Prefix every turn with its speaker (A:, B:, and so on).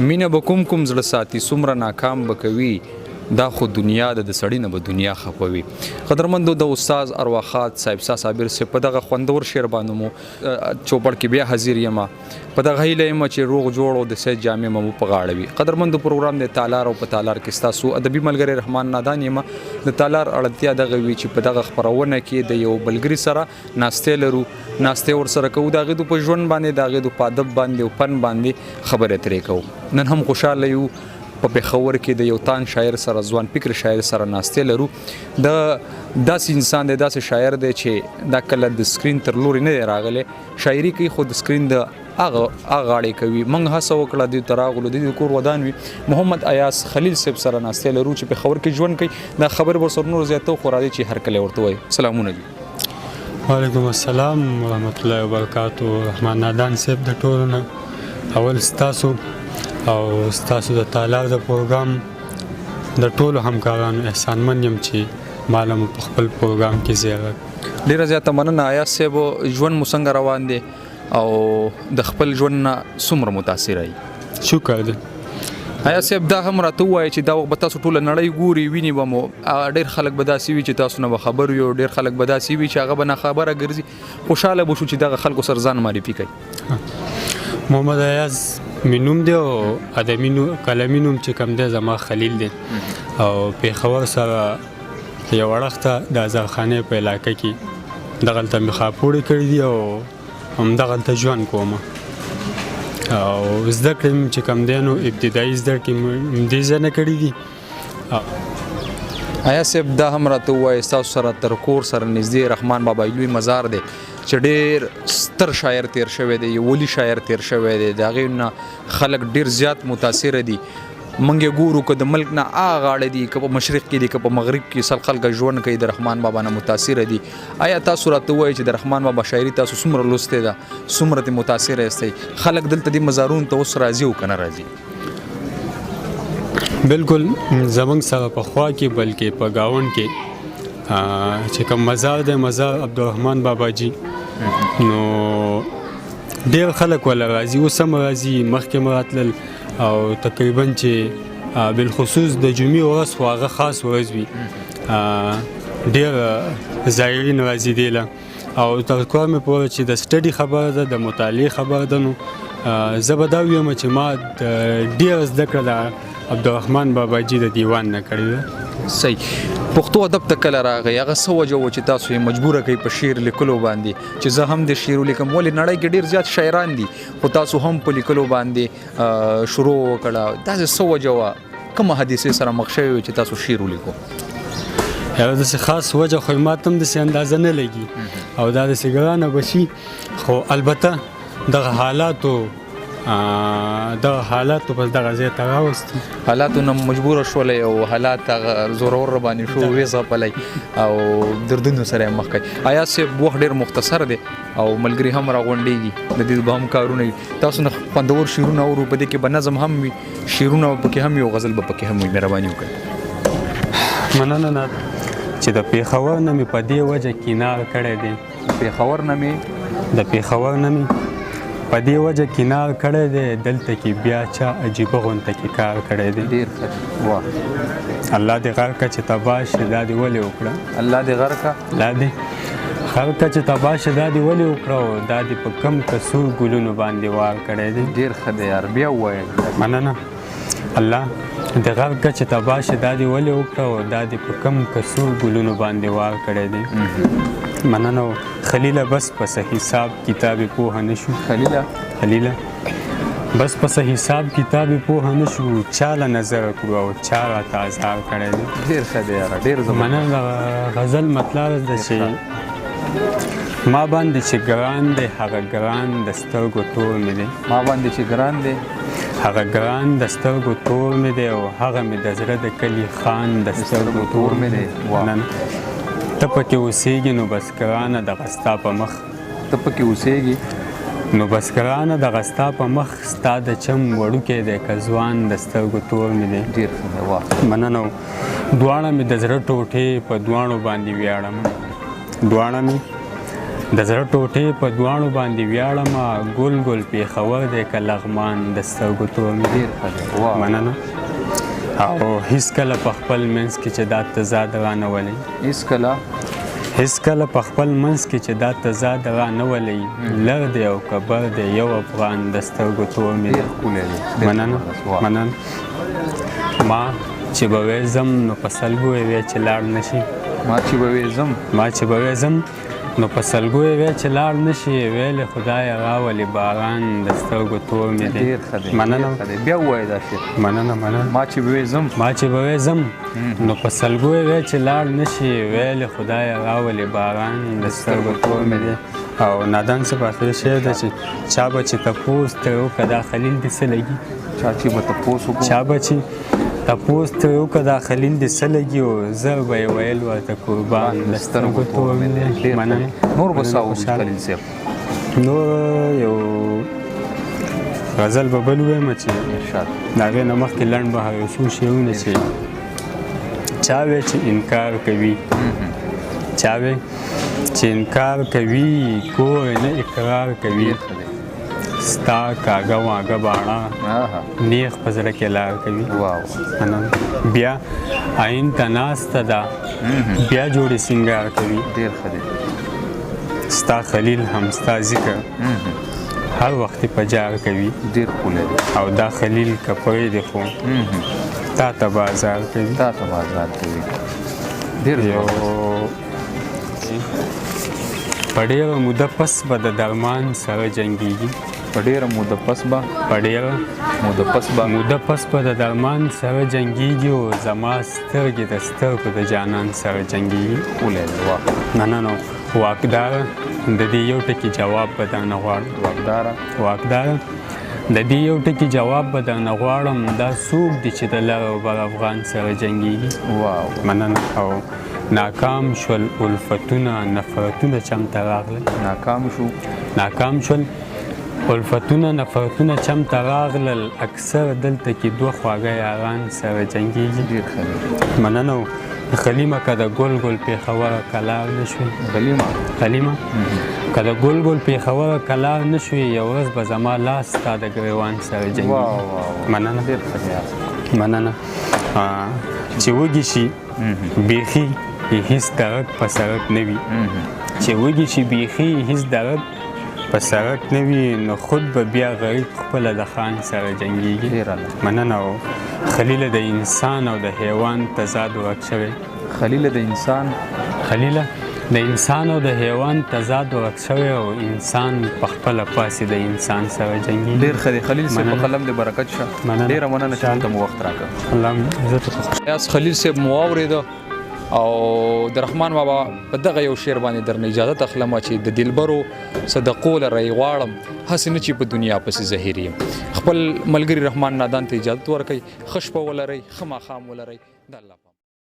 A: مینه به کوم زړه ساتي څومره ناکام به کوي دا خو دنیا د سړی نه به دنیا خپوي. قدرمندو د استاد ارواخات صاحب صابر سے په دغه خوندور شعر باندې مو چوپړ کې بیا حاضر یم په دغه هیله یم چې روغ جوړ او د سید جامع مو په غاړه وي. قدرمندو پروګرام د تالار او په تالار کې تاسو ادبي ملګری رحمان نادان یم د تالار اړتیا دغه وی چې په دغه خبرونه کې د یو بلګری سره ناشته لرو ناشته ور سره کوو دغه په ژوند باندې دغه په ادب باندې او فن باندې خبره ترې کوو. نن هم خوشاله یو په پېښور کې د یو تان شاعر سره ځوان فکر شاعر سره ناشته لرو. د داسې انسان دی داسې شاعر دی چې دا کله د سکرین تر لوري نه راغلی شاعري کوي خو د سکرین د هغه غاړې کوي. موږ هڅه وکړه د تراغلو د کور ودان وي محمد ایاس خلیل صاحب سره ناشته لرو چې پېښور کې ژوند کوي. دا خبر ورسره نور زیاته خو راځي چې هر کله ورته وایي. سلامونه دي.
B: وعلیکم السلام ورحمت الله وبرکاتو. رحمان نادان صاحب د ټولو نه اول ستاسو او ستاسو د تالار د پروګرام د ټولو همکارانو احسانمن یم چې ماله مو په خپل پروګرام کې زیارت.
A: ډېره زیاته مننه ایاس صاحب. ژوند مو څنګه روان دی او د خپل ژوند نه څومره متاثره یې؟
B: شکر دی.
A: ایاس صاحب دا هم راته ووایي چې دا وخت به تاسو ټوله نړۍ ګوري ویني به مو ډېر خلک به داسې وي چې تاسو نه به خبر وي او ډېر خلک به داسې وي چې هغه به ناخبره ګرځي. خوشحاله به شو چې دغه خلکو سره ځان معرفي کوي.
B: محمد ایاز می نوم دی او ادبي قلمي نوم چې کوم دی زما خلیل دی او پېښور سره یو وړښته د آزادخانې په علاقه کې دغلته مې خاپوړې کړي دي او همدغلته ژوند کوم او زده کړې مې چې کوم دی نو ابتدایي زده کړې مې همدې ځای نه کړي دي.
A: ایاس صاحب دا هم راته ووایي ستاسو سره تر کور سره نږدې رحمان بابا لوی مزار دی چې ډېر ستر شاعر تیر شوی دی یو ولي شاعر تیر شوی دی د هغې نه خلک ډېر زیات متاثره دي. موږ یې ګورو که د ملک نه غاړه دي که په مشرق کې دي که په مغرب کې سل خلک ژوند کوي د رحمان بابا نه متاثره دي. آیا تاسو راته ووایئ چې د رحمان بابا شاعري تاسو څومره لوستې ده څومره ترې متاثره یاستئ؟ خلک دلته دې مزارونو ته اوس راځي او که نه راځي؟
B: بالکل زمونږ سره په خوا کې بلکې په ګاونډ کې چې کوم مزار دی مزار عبدالرحمان باباجي نو ډېر خلک ولا راځي اوس هم راځي مخکې مو راتلل او تقریبا چې بالخصوص د جمعې ورځ خو هغه خاص ورځ وي ډېر زایرین راځي دې له او تر کوره مې پوره چې د سټډي خبره ده د مطالعې خبره ده نو زه به دا ویم چې ما ډېره زده کړه د عبدالرحمان باباجي د دیوان نه کړې ده.
A: صحیح. پښتو ادب ته کله راغی هغه څه وجه و چې تاسو یې مجبوره کوي په شعر لیکلو باندې چې زه هم د شعر ولیکم ولې نړۍ کې ډېر زیات شاعران دي خو تاسو هم په لیکلو باندې شروع وکړه داسې څه وجه وه کومه حادثې سره مخ شوی وي چې تاسو شعر ولیکو؟
B: یوه داسې خاص وجه خو ما ته هم داسې اندازه نه لګي او دا داسې ګرانه به شي خو البته دغه حالاتو په دغه ځای ته راوستي
A: حالاتو نه مجبوره شولئ او حالات زورور راباندې شو ویې ځپلی او دردونو سره یې مخ کوي. ایاز صاحب وخت ډېر مختصر دی او ملګري هم راغونډېږي د دې به هم کارونه وي تاسو نه خوندور شعرونه اورو په دې کې به نظم هم وي شعرونه پکې هم وي او غزل به پکې هم وي. مهرباني وکړئ.
B: مننه نه چې د پېښور نه مې په دې وجه کینار کړی دی
A: پېښور نه مې
B: په دې وجه کینار کړی دی دلته کې بیا چا عجیبه غونته کې کار کړی دی.
A: ډېر ښه. واه.
B: الله دې غر که چې تباه شي دا دې ولې وکړه
A: الله دې غر که
B: غر که چې تباه شي دا دې ولې وکړه او دا دې په کم کسور ګلونو باندې وار کړی دی.
A: ډېر ښه دی یار بیا ووایه.
B: مننه. الله د غر که چې تباه شي دا دې ولې وکړه او دا دې په کم کسور ګلونو باندې وار کړی دی. مننه. خلیله بس پس حساب کتاب پوه نه شو خلیله بس پس حساب کتاب پوه نه شو چاله نظر کړو او چا راته ازار کړی دی.
A: ډېر ښه دی یاره ډېر زما
B: مننه. غزل مطلب ده چې ما باندې چې ګران دی هغه ګران د سترګو تور مې دی
A: ما باندې چې ګران دی
B: هغه ګران د سترګو تور مې دی او هغه مې د زړه د کلي خان د سترګو تور مې دی. ته پکې اوسېږي نو بس ګرانه دغه ستا په مخ
A: ته پکې اوسېږي
B: نو بس ګرانه دغه ستا په مخ ستا د چم وړوکی دی که ځوان د سترګو تور مې دی.
A: ډېر ښه دی. واه.
B: مننه. دواړه مې د زړه ټوټې په دواړو باندې ویاړم دواړه مې د زړه ټوټې په دواړو باندې ویاړمه ګل ګل پېښور دی که لغمان د سترګو تور مې دی. مننه. او هیڅکله په خپل منځ کې چې دا تضاد رانه ولي هیڅکله په خپل منځ کې چې دا تضاد رانه ولي لر دی او کبر دی یو افغان د سترګو تور مې دی. مننه. ما چې به ویزم نو په سلګو یې وی چې لاړ نشي ما چې به ویزم نو په سلګو یې وی چې لاړ نشي ویلې خدایه راولې باران د سترګو تور مې دی.
A: بیا ووایه دا شعر.
B: مننه.
A: ما چې به
B: ویزم نو په سلګو یې وی چې لاړ نشي ویلې خدایه راولې باران د سترګو تور مې دی. او نادان څه په آخر شعر ده چې چا به چې تپوس ترې وکړه دا خلیل دې څه لګي چا به چې تپوس ترې وکړه دا خلیل دې څه لګي او زر به یې ویل ورته قربان د سترګو تور مې دی. مننه.
A: نور به څه خلیل صاحب؟
B: نور یو غزل به بل ووایم چې د هغې نه مخکې لنډ به هغه یو څو شعرونه چې چا وی چې انکار کوي چې انکار کوي کور نه اقرار کوي ستا کاږه واږه باڼه نیغ په زړه کې لار کوي. بیا عین ته ناسته ده بیا جوړې سینګار کوي ستا خلیل هم ستا ذکر هر وخت په جار کوي او دا خلیل که پرېږدې خو تا ته بازار کوي. یو په ډېره موده پس به د درمان سره جنګېږي
A: په ډېره موده
B: پس به د درمان سره جنګېږي او زما سترګې د سترګو د جانان سره جنګېږي. مننه. واکداره د دې یو ټکي جواب به درنه غواړم واکداره د دې یو ټکي جواب به درنه غواړم دا څوک دی چې د لر او بر افغان سره جنګېږي. مننه. او ناکام شول الفتونه نفرتونه چمته راغلل ناکام شول الفتونه نفرتونه چمته راغلل اکثر دلته کې دوه خواږه یاران سره جنګېږي. مننه. خلیمه که د ګل ګل پېښوره کلار نه شوې خلیمه که د ګل ګل پېښوره کلار نه شوې یو ورځ به زما لاس ستا د ګریوان سره جنګېږي. مننه. چې وږي شي بیخي هیڅ درک په سړک نه وي په سړک نه وي نو خود به بیا غریب خپله د خان سره جنګېږي. مننه. او خلیله د انسان او د حیوان تضاد ورک شوی خلیله د انسان او د حیوان تضاد ورک شوی او انسان په خپله پاسې د انسان سره جنګېږي.
A: ډېر ښه دی خلیل صاحب په قلم دې برکت شه. ډېره مننه چې موږ ته مو وخت راکړ. خلیل صاحب مو واورېده او د رحمان بابا په دغه یو شعر باندې درنه اجازه اخلم چې د دلبرو صدقو لري غواړم هسې نه چې په دنیا پسې زهیر یم. خپل ملګري رحمان نادان ته اجازه ورکړئ. ښه شپه ولرئ ښه ماښام ولرئ. د الله